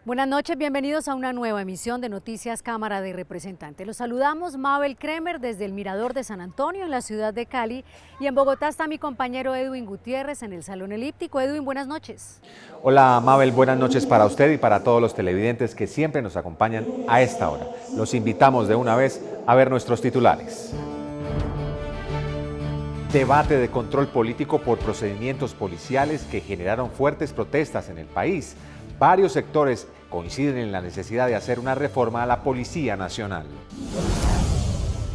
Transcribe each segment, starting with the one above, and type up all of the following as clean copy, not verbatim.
Buenas noches, bienvenidos a una nueva emisión de Noticias Cámara de Representantes. Los saludamos Mabel Kremer desde el Mirador de San Antonio en la ciudad de Cali, y en Bogotá está mi compañero Edwin Gutiérrez en el Salón Elíptico. Edwin, buenas noches. Hola Mabel, buenas noches para usted y para todos los televidentes que siempre nos acompañan a esta hora. Los invitamos de una vez a ver nuestros titulares. Debate de control político por procedimientos policiales que generaron fuertes protestas en el país. Varios sectores coinciden en la necesidad de hacer una reforma a la Policía Nacional.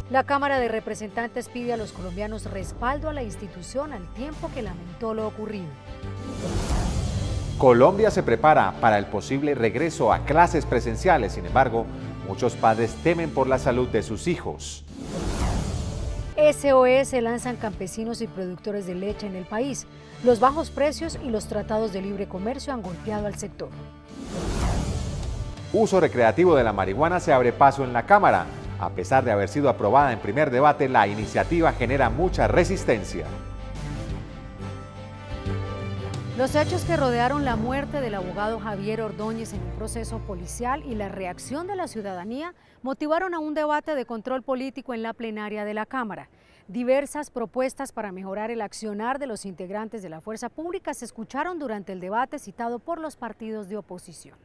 La Cámara de Representantes pide a los colombianos respaldo a la institución al tiempo que lamentó lo ocurrido. Colombia se prepara para el posible regreso a clases presenciales, sin embargo, muchos padres temen por la salud de sus hijos. SOS lanzan campesinos y productores de leche en el país. Los bajos precios y los tratados de libre comercio han golpeado al sector. Uso recreativo de la marihuana se abre paso en la Cámara. A pesar de haber sido aprobada en primer debate, la iniciativa genera mucha resistencia. Los hechos que rodearon la muerte del abogado Javier Ordóñez en un proceso policial y la reacción de la ciudadanía motivaron a un debate de control político en la plenaria de la Cámara. Diversas propuestas para mejorar el accionar de los integrantes de la fuerza pública se escucharon durante el debate citado por los partidos de oposición.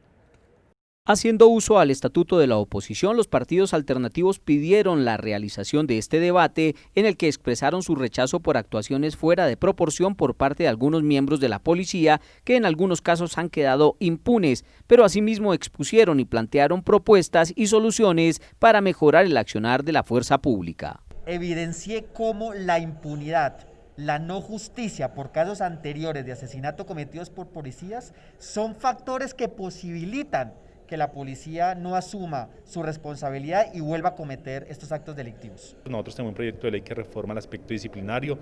Haciendo uso al estatuto de la oposición, los partidos alternativos pidieron la realización de este debate en el que expresaron su rechazo por actuaciones fuera de proporción por parte de algunos miembros de la policía que en algunos casos han quedado impunes, pero asimismo expusieron y plantearon propuestas y soluciones para mejorar el accionar de la fuerza pública. Evidencié cómo la impunidad, la no justicia por casos anteriores de asesinato cometidos por policías son factores que posibilitan que la policía no asuma su responsabilidad y vuelva a cometer estos actos delictivos. Nosotros tenemos un proyecto de ley que reforma el aspecto disciplinario,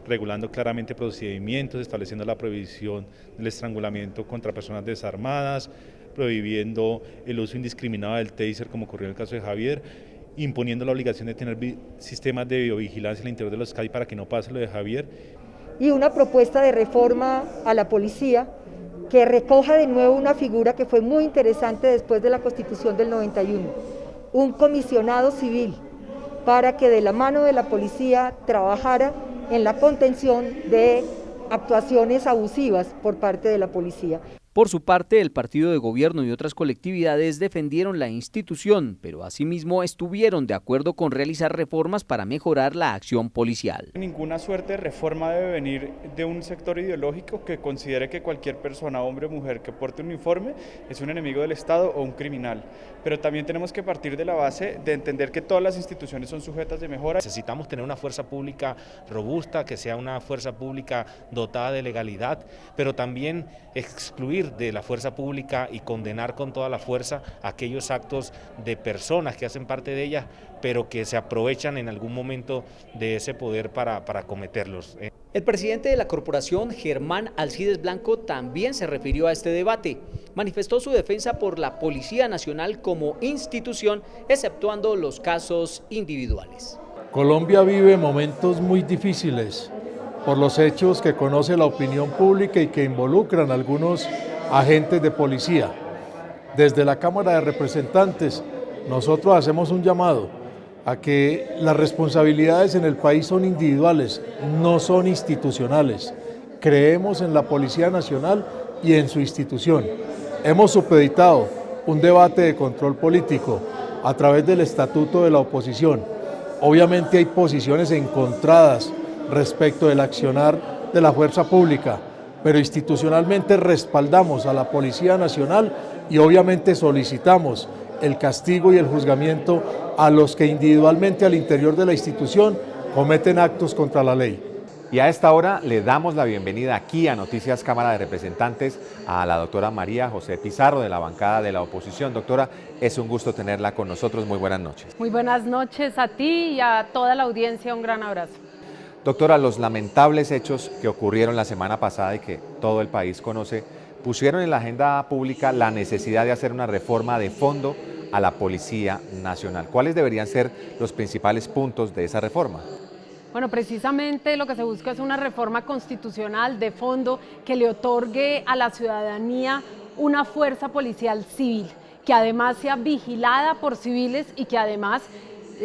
regulando claramente procedimientos, estableciendo la prohibición del estrangulamiento contra personas desarmadas, prohibiendo el uso indiscriminado del taser, como ocurrió en el caso de Javier, imponiendo la obligación de tener sistemas de biovigilancia al interior de los CAI para que no pase lo de Javier. Y una propuesta de reforma a la policía que recoja de nuevo una figura que fue muy interesante después de la Constitución del 91, un comisionado civil, para que de la mano de la policía trabajara en la contención de actuaciones abusivas por parte de la policía. Por su parte, el partido de gobierno y otras colectividades defendieron la institución, pero asimismo estuvieron de acuerdo con realizar reformas para mejorar la acción policial. Ninguna suerte de reforma debe venir de un sector ideológico que considere que cualquier persona, hombre o mujer, que porte un uniforme es un enemigo del Estado o un criminal. Pero también tenemos que partir de la base de entender que todas las instituciones son sujetas de mejora. Necesitamos tener una fuerza pública robusta, que sea una fuerza pública dotada de legalidad, pero también excluir de la fuerza pública y condenar con toda la fuerza aquellos actos de personas que hacen parte de ella, pero que se aprovechan en algún momento de ese poder para cometerlos. El presidente de la corporación, Germán Alcides Blanco, también se refirió a este debate. Manifestó su defensa por la Policía Nacional como institución, exceptuando los casos individuales. Colombia vive momentos muy difíciles por los hechos que conoce la opinión pública y que involucran a algunos agentes de policía. Desde la Cámara de Representantes, nosotros hacemos un llamado a que las responsabilidades en el país son individuales, no son institucionales. Creemos en la Policía Nacional y en su institución. Hemos supeditado un debate de control político a través del estatuto de la oposición. Obviamente hay posiciones encontradas respecto del accionar de la fuerza pública, pero institucionalmente respaldamos a la Policía Nacional y obviamente solicitamos el castigo y el juzgamiento a los que individualmente al interior de la institución cometen actos contra la ley. Y a esta hora le damos la bienvenida aquí a Noticias Cámara de Representantes a la doctora María José Pizarro de la bancada de la oposición. Doctora, es un gusto tenerla con nosotros. Muy buenas noches. Muy buenas noches a ti y a toda la audiencia. Un gran abrazo. Doctora, los lamentables hechos que ocurrieron la semana pasada y que todo el país conoce, pusieron en la agenda pública la necesidad de hacer una reforma de fondo a la Policía Nacional. ¿Cuáles deberían ser los principales puntos de esa reforma? Bueno, precisamente lo que se busca es una reforma constitucional de fondo que le otorgue a la ciudadanía una fuerza policial civil, que además sea vigilada por civiles y que además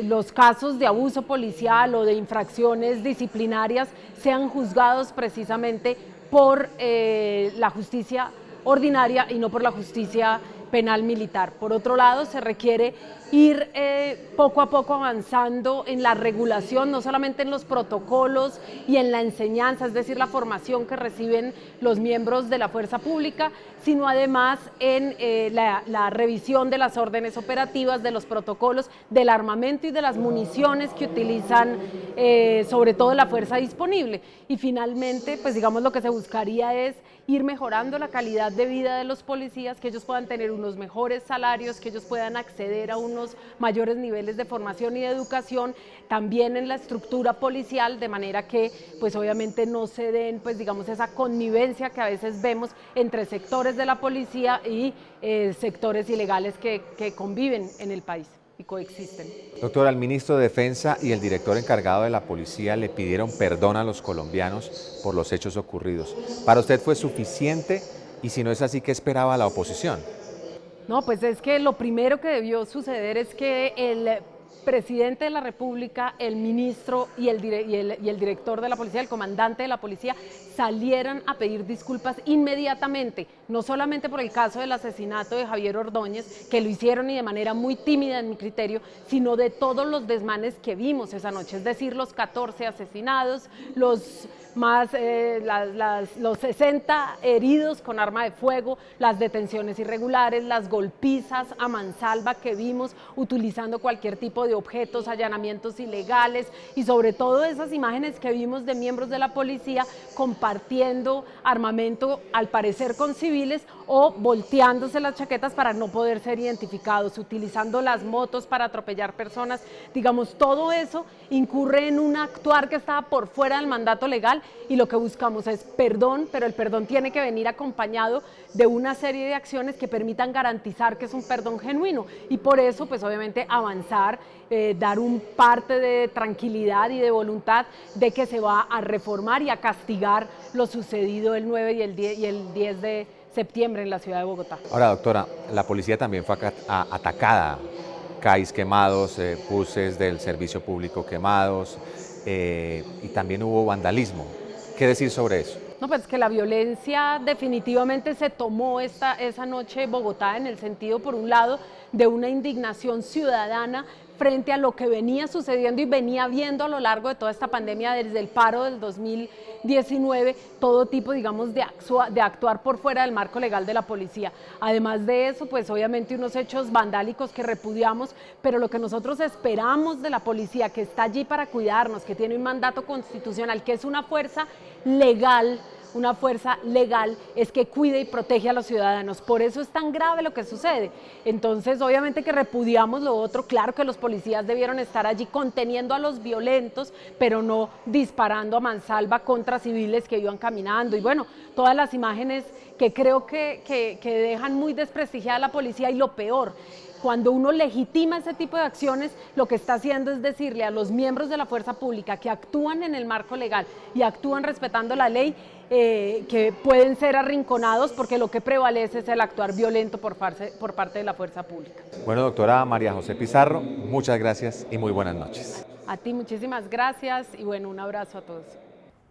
los casos de abuso policial o de infracciones disciplinarias sean juzgados precisamente por la justicia ordinaria y no por la justicia penal militar. Por otro lado, se requiere ir poco a poco avanzando en la regulación, no solamente en los protocolos y en la enseñanza, es decir, la formación que reciben los miembros de la fuerza pública, sino además en la revisión de las órdenes operativas, de los protocolos, del armamento y de las municiones que utilizan sobre todo la fuerza disponible. Y finalmente, pues digamos, lo que se buscaría es ir mejorando la calidad de vida de los policías, que ellos puedan tener unos mejores salarios, que ellos puedan acceder a unos mayores niveles de formación y de educación, también en la estructura policial, de manera que pues obviamente no se den pues digamos esa connivencia que a veces vemos entre sectores de la policía y sectores ilegales que conviven en el país y coexisten. Doctora, el ministro de Defensa y el director encargado de la policía le pidieron perdón a los colombianos por los hechos ocurridos. ¿Para usted fue suficiente? Y si no es así, ¿qué esperaba la oposición? No, pues es que lo primero que debió suceder es que el presidente de la República, el ministro y el director de la policía, el comandante de la policía, salieran a pedir disculpas inmediatamente, no solamente por el caso del asesinato de Javier Ordóñez, que lo hicieron y de manera muy tímida en mi criterio, sino de todos los desmanes que vimos esa noche, es decir, los 14 asesinados, los 60 heridos con arma de fuego, las detenciones irregulares, las golpizas a mansalva que vimos utilizando cualquier tipo de objetos, allanamientos ilegales y sobre todo esas imágenes que vimos de miembros de la policía compartiendo armamento al parecer con civiles o volteándose las chaquetas para no poder ser identificados, utilizando las motos para atropellar personas. Digamos, todo eso incurre en un actuar que estaba por fuera del mandato legal y lo que buscamos es perdón, pero el perdón tiene que venir acompañado de una serie de acciones que permitan garantizar que es un perdón genuino y por eso pues obviamente avanzar, dar un parte de tranquilidad y de voluntad de que se va a reformar y a castigar lo sucedido el 9 y el 10 de septiembre en la ciudad de Bogotá. Ahora, doctora, la policía también fue atacada, CAIs quemados, buses del servicio público quemados y también hubo vandalismo. ¿Qué decir sobre eso? No, pues que la violencia definitivamente se tomó esa noche en Bogotá en el sentido, por un lado, de una indignación ciudadana frente a lo que venía sucediendo y venía viendo a lo largo de toda esta pandemia desde el paro del 2019, todo tipo, digamos, de actuar por fuera del marco legal de la policía. Además de eso, pues obviamente unos hechos vandálicos que repudiamos, pero lo que nosotros esperamos de la policía, que está allí para cuidarnos, que tiene un mandato constitucional, que es una fuerza legal, es que cuide y protege a los ciudadanos. Por eso es tan grave lo que sucede. Entonces, obviamente que repudiamos lo otro, claro que los policías debieron estar allí conteniendo a los violentos, pero no disparando a mansalva contra civiles que iban caminando. Y bueno, todas las imágenes que creo que dejan muy desprestigiada a la policía y lo peor, cuando uno legitima ese tipo de acciones, lo que está haciendo es decirle a los miembros de la fuerza pública que actúan en el marco legal y actúan respetando la ley, que pueden ser arrinconados porque lo que prevalece es el actuar violento por parte de la fuerza pública. Bueno, doctora María José Pizarro, muchas gracias y muy buenas noches. A ti muchísimas gracias y bueno, un abrazo a todos.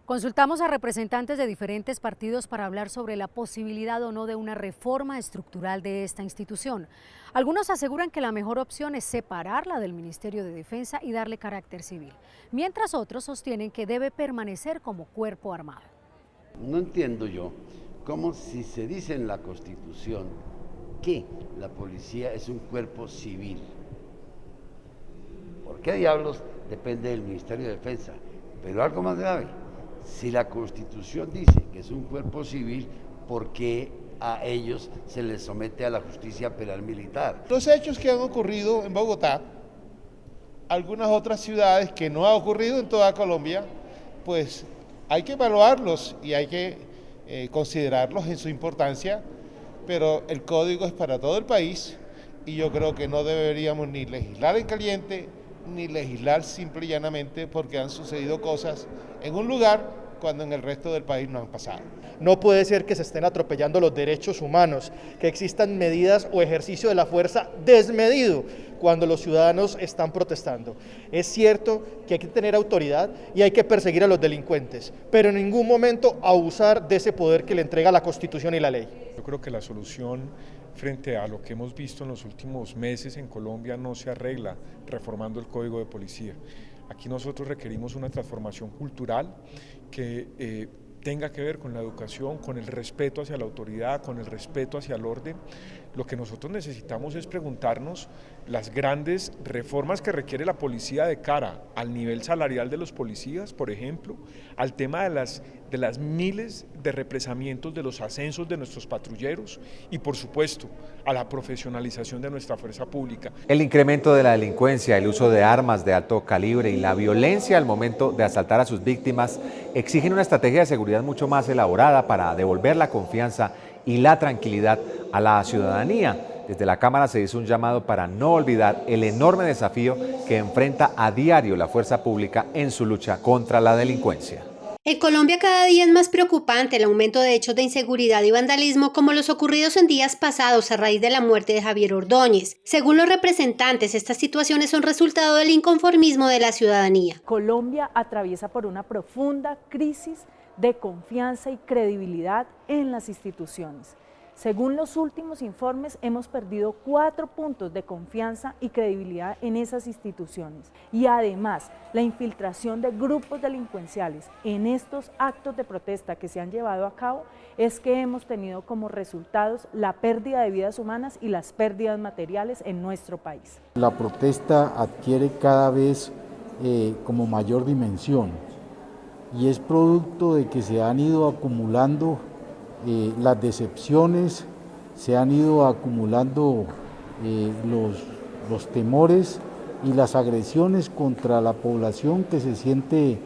Consultamos a representantes de diferentes partidos para hablar sobre la posibilidad o no de una reforma estructural de esta institución. Algunos aseguran que la mejor opción es separarla del Ministerio de Defensa y darle carácter civil, mientras otros sostienen que debe permanecer como cuerpo armado. No entiendo yo cómo, si se dice en la Constitución que la policía es un cuerpo civil, ¿por qué diablos depende del Ministerio de Defensa? Pero algo más grave, si la Constitución dice que es un cuerpo civil, ¿por qué a ellos se les somete a la justicia penal militar? Los hechos que han ocurrido en Bogotá, algunas otras ciudades que no ha ocurrido en toda Colombia, pues hay que evaluarlos y hay que considerarlos en su importancia, pero el código es para todo el país y yo creo que no deberíamos ni legislar en caliente, ni legislar simple y llanamente porque han sucedido cosas en un lugar cuando en el resto del país no han pasado. No puede ser que se estén atropellando los derechos humanos, que existan medidas o ejercicio de la fuerza desmedido cuando los ciudadanos están protestando. Es cierto que hay que tener autoridad y hay que perseguir a los delincuentes, pero en ningún momento abusar de ese poder que le entrega la Constitución y la ley. Yo creo que la solución frente a lo que hemos visto en los últimos meses en Colombia no se arregla reformando el Código de Policía. Aquí nosotros requerimos una transformación cultural que tenga que ver con la educación, con el respeto hacia la autoridad, con el respeto hacia el orden. Lo que nosotros necesitamos es preguntarnos las grandes reformas que requiere la policía de cara al nivel salarial de los policías, por ejemplo, al tema de las miles de represamientos de los ascensos de nuestros patrulleros y, por supuesto, a la profesionalización de nuestra fuerza pública. El incremento de la delincuencia, el uso de armas de alto calibre y la violencia al momento de asaltar a sus víctimas exigen una estrategia de seguridad mucho más elaborada para devolver la confianza y la tranquilidad a la ciudadanía. Desde la Cámara se hizo un llamado para no olvidar el enorme desafío que enfrenta a diario la fuerza pública en su lucha contra la delincuencia. En Colombia cada día es más preocupante el aumento de hechos de inseguridad y vandalismo como los ocurridos en días pasados a raíz de la muerte de Javier Ordóñez. Según los representantes, estas situaciones son resultado del inconformismo de la ciudadanía. Colombia atraviesa por una profunda crisis de confianza y credibilidad en las instituciones. Según los últimos informes, hemos perdido 4 puntos de confianza y credibilidad en esas instituciones. Y además, la infiltración de grupos delincuenciales en estos actos de protesta que se han llevado a cabo es que hemos tenido como resultados la pérdida de vidas humanas y las pérdidas materiales en nuestro país. La protesta adquiere cada vez como mayor dimensión y es producto de que se han ido acumulando las decepciones, se han ido acumulando los temores y las agresiones contra la población que se siente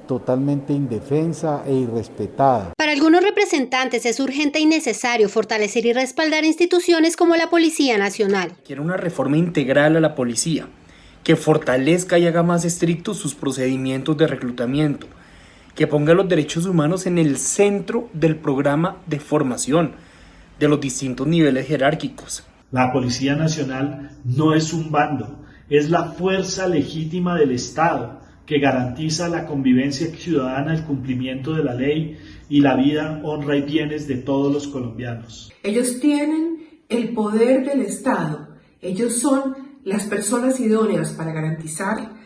totalmente indefensa e irrespetada. Para algunos representantes es urgente y necesario fortalecer y respaldar instituciones como la Policía Nacional. Quiero una reforma integral a la policía, que fortalezca y haga más estrictos sus procedimientos de reclutamiento, que ponga los derechos humanos en el centro del programa de formación de los distintos niveles jerárquicos. La Policía Nacional no es un bando, es la fuerza legítima del Estado que garantiza la convivencia ciudadana, el cumplimiento de la ley y la vida, honra y bienes de todos los colombianos. Ellos tienen el poder del Estado, ellos son las personas idóneas para garantizar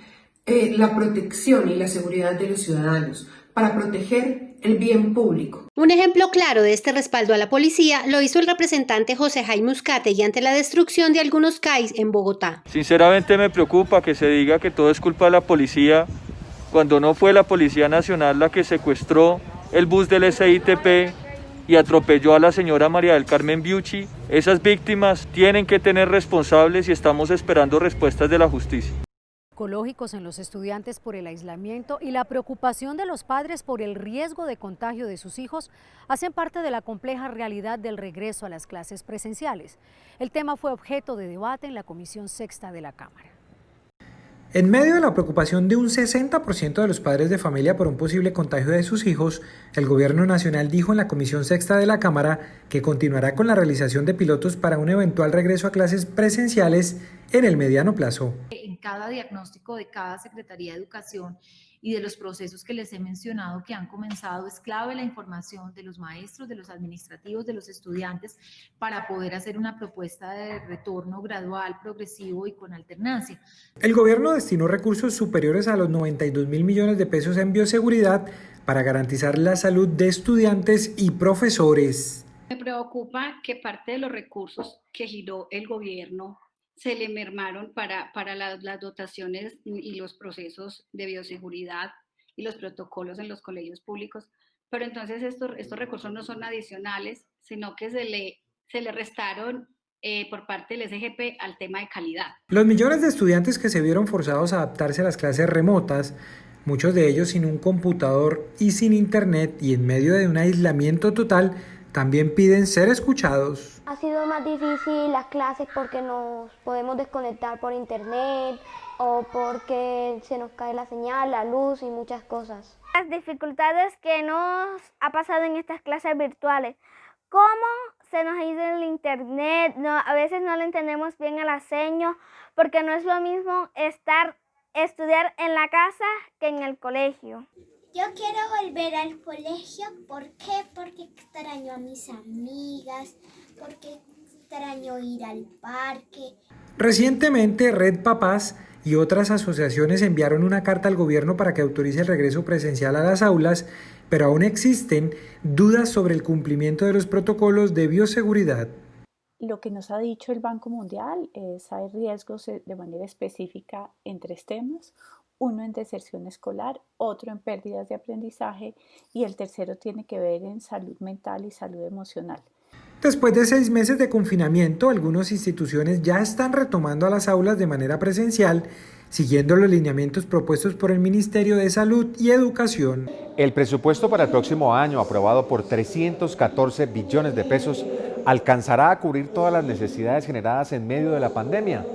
la protección y la seguridad de los ciudadanos, para proteger el bien público. Un ejemplo claro de este respaldo a la policía lo hizo el representante José Jaime Uzcategui ante la destrucción de algunos CAIs en Bogotá. Sinceramente me preocupa que se diga que todo es culpa de la policía, cuando no fue la Policía Nacional la que secuestró el bus del SITP y atropelló a la señora María del Carmen Biuchi. Esas víctimas tienen que tener responsables y estamos esperando respuestas de la justicia. Psicológicos en los estudiantes por el aislamiento y la preocupación de los padres por el riesgo de contagio de sus hijos hacen parte de la compleja realidad del regreso a las clases presenciales. El tema fue objeto de debate en la Comisión Sexta de la Cámara. En medio de la preocupación de un 60% de los padres de familia por un posible contagio de sus hijos, el Gobierno Nacional dijo en la Comisión Sexta de la Cámara que continuará con la realización de pilotos para un eventual regreso a clases presenciales en el mediano plazo. En cada diagnóstico de cada Secretaría de Educación y de los procesos que les he mencionado que han comenzado, es clave la información de los maestros, de los administrativos, de los estudiantes, para poder hacer una propuesta de retorno gradual, progresivo y con alternancia. El gobierno destinó recursos superiores a los 92.000 millones de pesos en bioseguridad para garantizar la salud de estudiantes y profesores. Me preocupa que parte de los recursos que giró el gobierno se le mermaron para las dotaciones y los procesos de bioseguridad y los protocolos en los colegios públicos, pero entonces estos recursos no son adicionales, sino que se le restaron por parte del SGP al tema de calidad. Los millones de estudiantes que se vieron forzados a adaptarse a las clases remotas, muchos de ellos sin un computador y sin internet y en medio de un aislamiento total, también piden ser escuchados. Ha sido más difícil las clases porque nos podemos desconectar por internet o porque se nos cae la señal, la luz y muchas cosas. Las dificultades que nos ha pasado en estas clases virtuales, cómo se nos ha ido el internet, a veces no le entendemos bien a las señas, porque no es lo mismo estudiar en la casa que en el colegio. Yo quiero volver al colegio, ¿por qué? Porque extraño a mis amigas, porque extraño ir al parque. Recientemente, Red Papás y otras asociaciones enviaron una carta al gobierno para que autorice el regreso presencial a las aulas, pero aún existen dudas sobre el cumplimiento de los protocolos de bioseguridad. Lo que nos ha dicho el Banco Mundial es que hay riesgos de manera específica en 3 temas. Uno en deserción escolar, otro en pérdidas de aprendizaje y el tercero tiene que ver en salud mental y salud emocional. Después de 6 meses de confinamiento, algunas instituciones ya están retomando a las aulas de manera presencial, siguiendo los lineamientos propuestos por el Ministerio de Salud y Educación. El presupuesto para el próximo año, aprobado por 314 billones de pesos, alcanzará a cubrir todas las necesidades generadas en medio de la pandemia,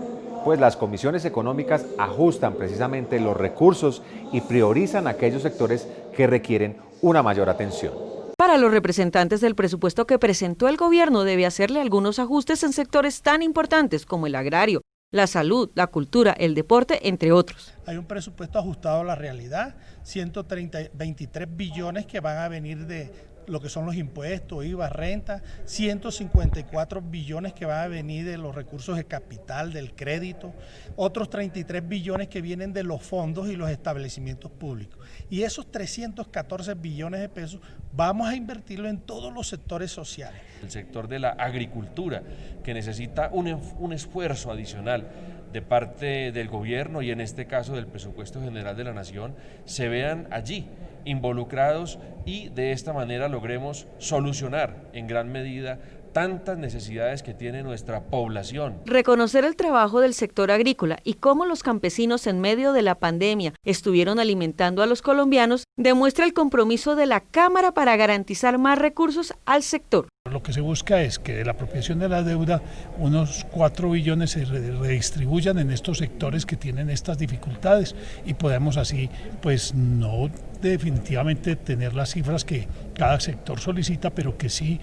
pues las comisiones económicas ajustan precisamente los recursos y priorizan aquellos sectores que requieren una mayor atención. Para los representantes del presupuesto que presentó el gobierno debe hacerle algunos ajustes en sectores tan importantes como el agrario, la salud, la cultura, el deporte, entre otros. Hay un presupuesto ajustado a la realidad, 23 billones que van a venir de lo que son los impuestos, IVA, renta, 154 billones que van a venir de los recursos de capital, del crédito, otros 33 billones que vienen de los fondos y los establecimientos públicos. Y esos 314 billones de pesos vamos a invertirlo en todos los sectores sociales. El sector de la agricultura, que necesita un esfuerzo adicional de parte del gobierno y en este caso del presupuesto general de la Nación, se vean allí involucrados y de esta manera logremos solucionar en gran medida tantas necesidades que tiene nuestra población. Reconocer el trabajo del sector agrícola y cómo los campesinos en medio de la pandemia estuvieron alimentando a los colombianos demuestra el compromiso de la Cámara para garantizar más recursos al sector. Lo que se busca es que de la apropiación de la deuda unos 4 billones se redistribuyan en estos sectores que tienen estas dificultades y podamos así pues no definitivamente tener las cifras que cada sector solicita, pero que sí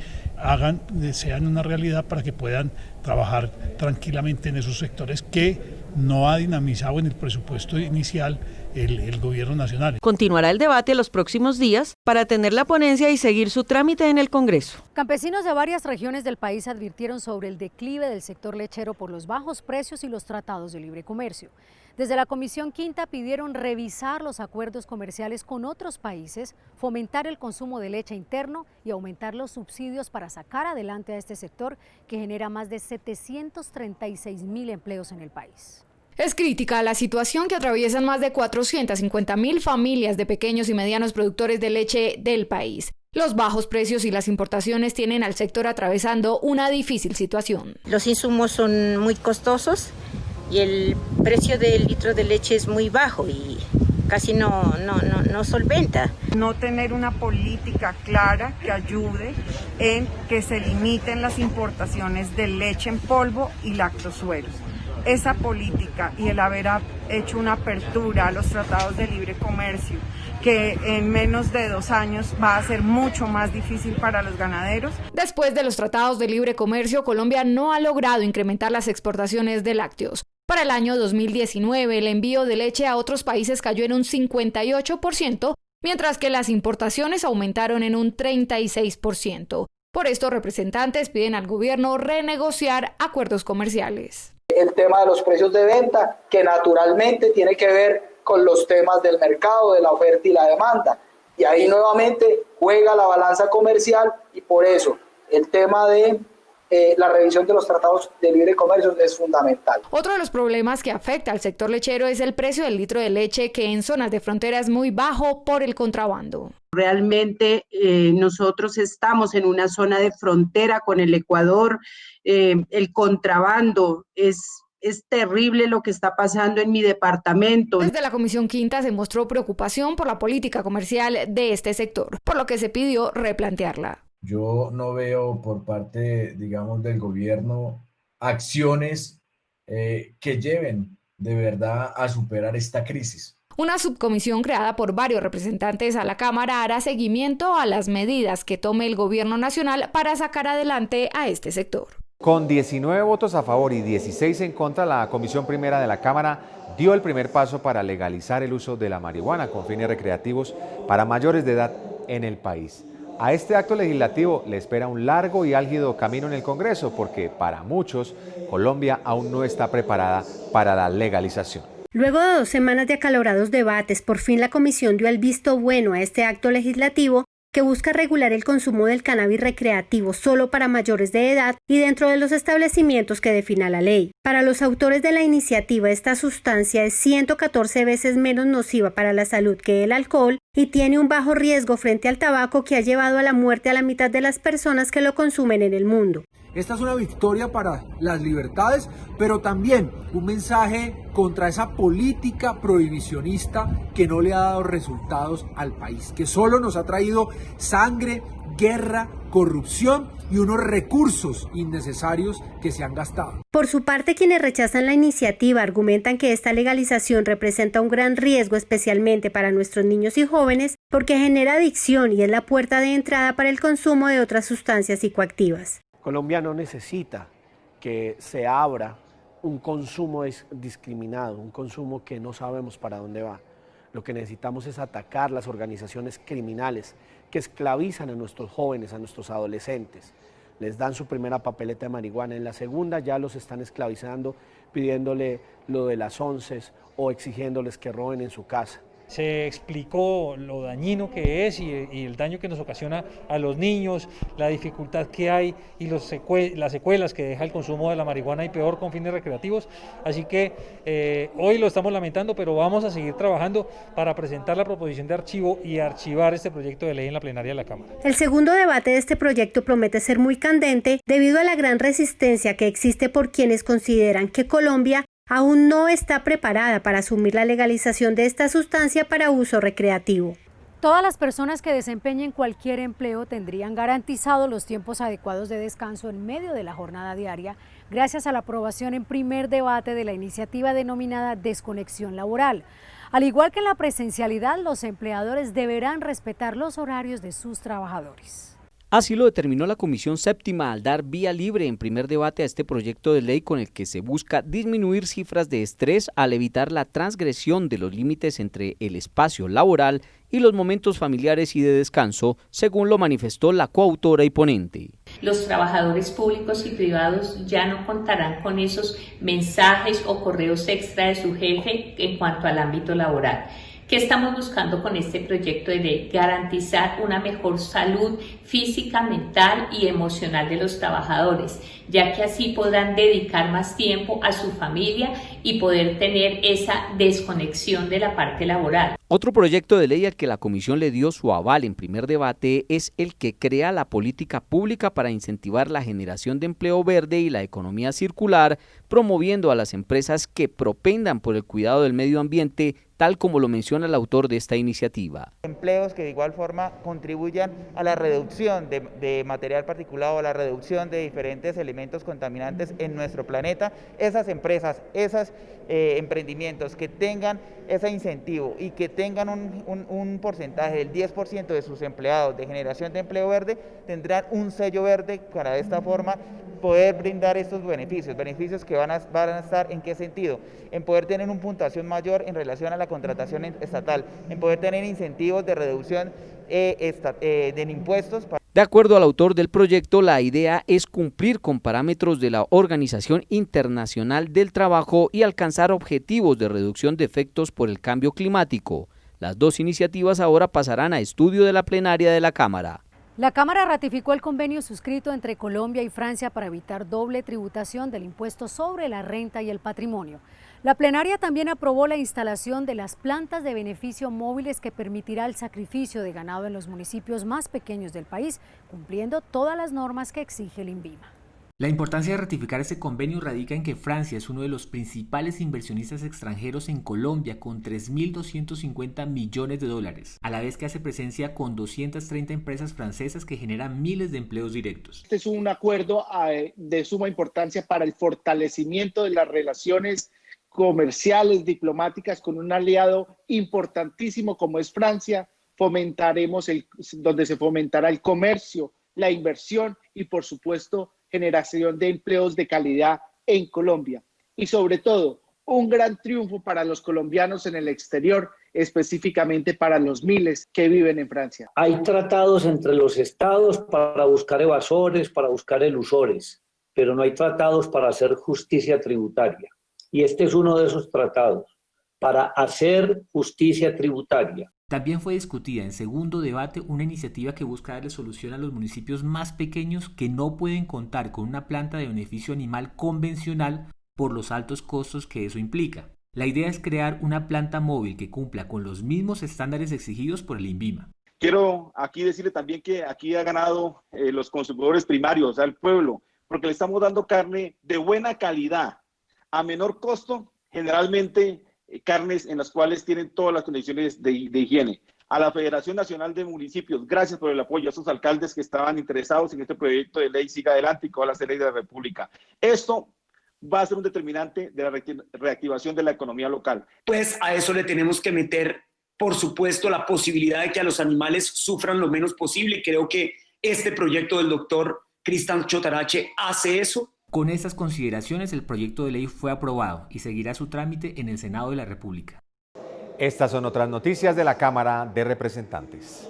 sean una realidad para que puedan trabajar tranquilamente en esos sectores que no ha dinamizado en el presupuesto inicial el gobierno nacional. Continuará el debate los próximos días para tener la ponencia y seguir su trámite en el Congreso. Campesinos de varias regiones del país advirtieron sobre el declive del sector lechero por los bajos precios y los tratados de libre comercio. Desde la Comisión Quinta pidieron revisar los acuerdos comerciales con otros países, fomentar el consumo de leche interno y aumentar los subsidios para sacar adelante a este sector que genera más de 736.000 empleos en el país. Es crítica la situación que atraviesan más de 450.000 familias de pequeños y medianos productores de leche del país. Los bajos precios y las importaciones tienen al sector atravesando una difícil situación. Los insumos son muy costosos y el precio del litro de leche es muy bajo y casi no solventa. No tener una política clara que ayude en que se limiten las importaciones de leche en polvo y lactosueros. Esa política y el haber hecho una apertura a los tratados de libre comercio, que en menos de 2 años va a ser mucho más difícil para los ganaderos. Después de los tratados de libre comercio, Colombia no ha logrado incrementar las exportaciones de lácteos. Para el año 2019, el envío de leche a otros países cayó en un 58%, mientras que las importaciones aumentaron en un 36%. Por esto, representantes piden al gobierno renegociar acuerdos comerciales. El tema de los precios de venta, que naturalmente tiene que ver con los temas del mercado, de la oferta y la demanda. Y ahí nuevamente juega la balanza comercial y por eso el tema de la revisión de los tratados de libre comercio es fundamental. Otro de los problemas que afecta al sector lechero es el precio del litro de leche, que en zonas de frontera es muy bajo por el contrabando. Realmente nosotros estamos en una zona de frontera con el Ecuador, el contrabando es terrible lo que está pasando en mi departamento. Desde la Comisión Quinta se mostró preocupación por la política comercial de este sector, por lo que se pidió replantearla. Yo no veo por parte, digamos, del gobierno acciones que lleven de verdad a superar esta crisis. Una subcomisión creada por varios representantes a la Cámara hará seguimiento a las medidas que tome el gobierno nacional para sacar adelante a este sector. Con 19 votos a favor y 16 en contra, la Comisión Primera de la Cámara dio el primer paso para legalizar el uso de la marihuana con fines recreativos para mayores de edad en el país. A este acto legislativo le espera un largo y álgido camino en el Congreso porque para muchos Colombia aún no está preparada para la legalización. Luego de 2 semanas de acalorados debates, por fin la comisión dio el visto bueno a este acto legislativo que busca regular el consumo del cannabis recreativo solo para mayores de edad y dentro de los establecimientos que defina la ley. Para los autores de la iniciativa, esta sustancia es 114 veces menos nociva para la salud que el alcohol y tiene un bajo riesgo frente al tabaco que ha llevado a la muerte a la mitad de las personas que lo consumen en el mundo. Esta es una victoria para las libertades, pero también un mensaje contra esa política prohibicionista que no le ha dado resultados al país, que solo nos ha traído sangre, guerra, corrupción y unos recursos innecesarios que se han gastado. Por su parte, quienes rechazan la iniciativa argumentan que esta legalización representa un gran riesgo, especialmente para nuestros niños y jóvenes, porque genera adicción y es la puerta de entrada para el consumo de otras sustancias psicoactivas. Colombia no necesita que se abra un consumo discriminado, un consumo que no sabemos para dónde va. Lo que necesitamos es atacar las organizaciones criminales que esclavizan a nuestros jóvenes, a nuestros adolescentes. Les dan su primera papeleta de marihuana, en la segunda ya los están esclavizando, pidiéndole lo de las onces o exigiéndoles que roben en su casa. Se explicó lo dañino que es y el daño que nos ocasiona a los niños, la dificultad que hay y las secuelas que deja el consumo de la marihuana y peor con fines recreativos. Así que hoy lo estamos lamentando, pero vamos a seguir trabajando para presentar la proposición de archivo y archivar este proyecto de ley en la plenaria de la Cámara. El segundo debate de este proyecto promete ser muy candente debido a la gran resistencia que existe por quienes consideran que Colombia aún no está preparada para asumir la legalización de esta sustancia para uso recreativo. Todas las personas que desempeñen cualquier empleo tendrían garantizados los tiempos adecuados de descanso en medio de la jornada diaria gracias a la aprobación en primer debate de la iniciativa denominada Desconexión Laboral. Al igual que en la presencialidad, los empleadores deberán respetar los horarios de sus trabajadores. Así lo determinó la Comisión Séptima al dar vía libre en primer debate a este proyecto de ley con el que se busca disminuir cifras de estrés al evitar la transgresión de los límites entre el espacio laboral y los momentos familiares y de descanso, según lo manifestó la coautora y ponente. Los trabajadores públicos y privados ya no contarán con esos mensajes o correos extra de su jefe en cuanto al ámbito laboral. ¿Qué estamos buscando con este proyecto de ley? Garantizar una mejor salud física, mental y emocional de los trabajadores, ya que así podrán dedicar más tiempo a su familia y poder tener esa desconexión de la parte laboral. Otro proyecto de ley al que la Comisión le dio su aval en primer debate es el que crea la política pública para incentivar la generación de empleo verde y la economía circular, promoviendo a las empresas que propendan por el cuidado del medio ambiente, tal como lo menciona el autor de esta iniciativa. Empleos que de igual forma contribuyan a la reducción de material particulado, a la reducción de diferentes elementos contaminantes en nuestro planeta. Esas empresas, esos emprendimientos que tengan ese incentivo y que tengan un porcentaje del 10% de sus empleados de generación de empleo verde, tendrán un sello verde para de esta forma poder brindar estos beneficios que van a estar ¿en qué sentido? En poder tener una puntuación mayor en relación a la contratación estatal, en poder tener incentivos de reducción de impuestos. De acuerdo al autor del proyecto, la idea es cumplir con parámetros de la Organización Internacional del Trabajo y alcanzar objetivos de reducción de efectos por el cambio climático. Las dos iniciativas ahora pasarán a estudio de la plenaria de la Cámara. La Cámara ratificó el convenio suscrito entre Colombia y Francia para evitar doble tributación del impuesto sobre la renta y el patrimonio. La plenaria también aprobó la instalación de las plantas de beneficio móviles que permitirá el sacrificio de ganado en los municipios más pequeños del país, cumpliendo todas las normas que exige el INVIMA. La importancia de ratificar este convenio radica en que Francia es uno de los principales inversionistas extranjeros en Colombia con 3.250 millones de dólares, a la vez que hace presencia con 230 empresas francesas que generan miles de empleos directos. Este es un acuerdo de suma importancia para el fortalecimiento de las relaciones comerciales, diplomáticas con un aliado importantísimo como es Francia, donde se fomentará el comercio, la inversión y por supuesto generación de empleos de calidad en Colombia. Y sobre todo, un gran triunfo para los colombianos en el exterior, específicamente para los miles que viven en Francia. Hay tratados entre los estados para buscar evasores, para buscar elusores, pero no hay tratados para hacer justicia tributaria. Y este es uno de esos tratados, para hacer justicia tributaria. También fue discutida en segundo debate una iniciativa que busca darle solución a los municipios más pequeños que no pueden contar con una planta de beneficio animal convencional por los altos costos que eso implica. La idea es crear una planta móvil que cumpla con los mismos estándares exigidos por el INVIMA. Quiero aquí decirle también que aquí ha ganado los consumidores primarios, o sea, el pueblo, porque le estamos dando carne de buena calidad, a menor costo, generalmente carnes en las cuales tienen todas las condiciones de higiene. A la Federación Nacional de Municipios, gracias por el apoyo a esos alcaldes que estaban interesados en este proyecto de ley siga adelante y que va a ser ley de la República. Esto va a ser un determinante de la reactivación de la economía local. Pues a eso le tenemos que meter, por supuesto, la posibilidad de que a los animales sufran lo menos posible. Creo que este proyecto del doctor Cristian Chotarache hace eso. Con estas consideraciones, el proyecto de ley fue aprobado y seguirá su trámite en el Senado de la República. Estas son otras noticias de la Cámara de Representantes.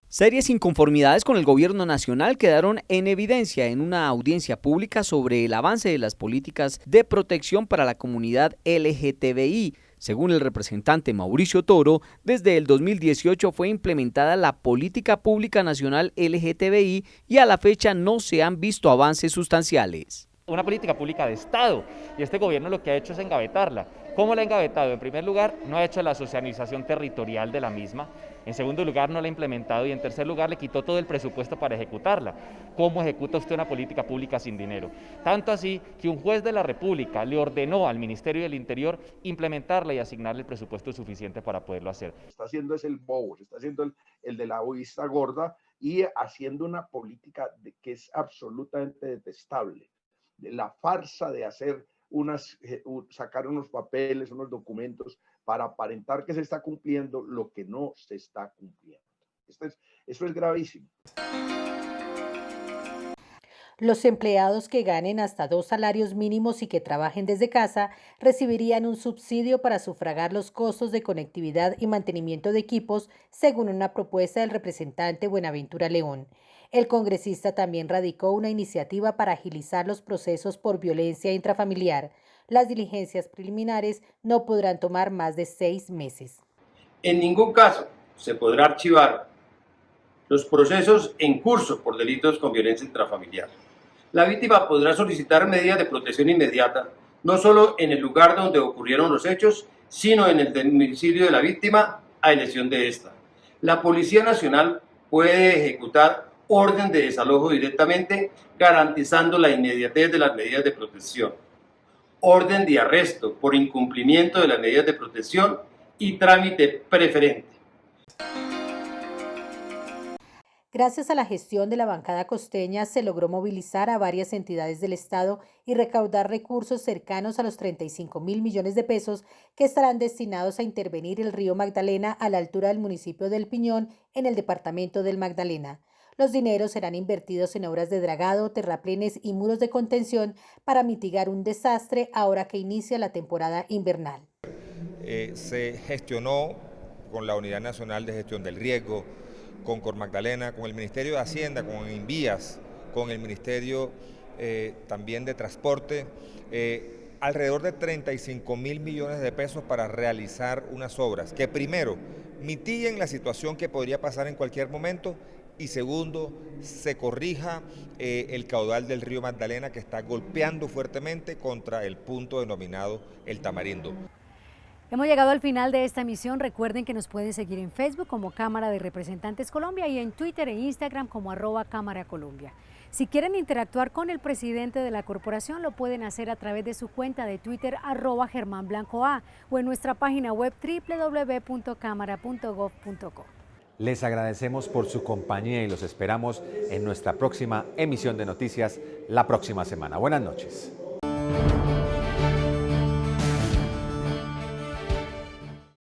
Serias inconformidades con el gobierno nacional quedaron en evidencia en una audiencia pública sobre el avance de las políticas de protección para la comunidad LGTBI. Según el representante Mauricio Toro, desde el 2018 fue implementada la Política Pública Nacional LGTBI y a la fecha no se han visto avances sustanciales. Una política pública de Estado y este gobierno lo que ha hecho es engavetarla. ¿Cómo la ha engavetado? En primer lugar, no ha hecho la socialización territorial de la misma. En segundo lugar, no la ha implementado y en tercer lugar, le quitó todo el presupuesto para ejecutarla. ¿Cómo ejecuta usted una política pública sin dinero? Tanto así que un juez de la República le ordenó al Ministerio del Interior implementarla y asignarle el presupuesto suficiente para poderlo hacer. Está haciendo es el bobo, está haciendo el de la vista gorda y haciendo una política que es absolutamente detestable. La farsa de hacer sacar unos papeles, unos documentos para aparentar que se está cumpliendo lo que no se está cumpliendo. Eso es gravísimo. Los empleados que ganen hasta 2 salarios mínimos y que trabajen desde casa recibirían un subsidio para sufragar los costos de conectividad y mantenimiento de equipos, según una propuesta del representante Buenaventura León. El congresista también radicó una iniciativa para agilizar los procesos por violencia intrafamiliar. Las diligencias preliminares no podrán tomar más de 6 meses. En ningún caso se podrá archivar los procesos en curso por delitos con violencia intrafamiliar. La víctima podrá solicitar medidas de protección inmediata, no solo en el lugar donde ocurrieron los hechos, sino en el domicilio de la víctima a elección de esta. La Policía Nacional puede ejecutar orden de desalojo directamente, garantizando la inmediatez de las medidas de protección, orden de arresto por incumplimiento de las medidas de protección y trámite preferente. Gracias a la gestión de la bancada costeña se logró movilizar a varias entidades del Estado y recaudar recursos cercanos a los 35.000 millones de pesos que estarán destinados a intervenir el río Magdalena a la altura del municipio del Piñón en el departamento del Magdalena. Los dineros serán invertidos en obras de dragado, terraplenes y muros de contención para mitigar un desastre ahora que inicia la temporada invernal. Se gestionó con la Unidad Nacional de Gestión del Riesgo, con Cormagdalena, con el Ministerio de Hacienda, con Invías, con el Ministerio también de Transporte, alrededor de 35.000 millones de pesos para realizar unas obras que primero mitiguen la situación que podría pasar en cualquier momento y segundo, se corrija el caudal del río Magdalena que está golpeando fuertemente contra el punto denominado El Tamarindo. Hemos llegado al final de esta emisión. Recuerden que nos pueden seguir en Facebook como Cámara de Representantes Colombia y en Twitter e Instagram como @Cámara Colombia. Si quieren interactuar con el presidente de la corporación, lo pueden hacer a través de su cuenta de Twitter @GermánBlancoA o en nuestra página web www.cámara.gov.co. Les agradecemos por su compañía y los esperamos en nuestra próxima emisión de noticias la próxima semana. Buenas noches.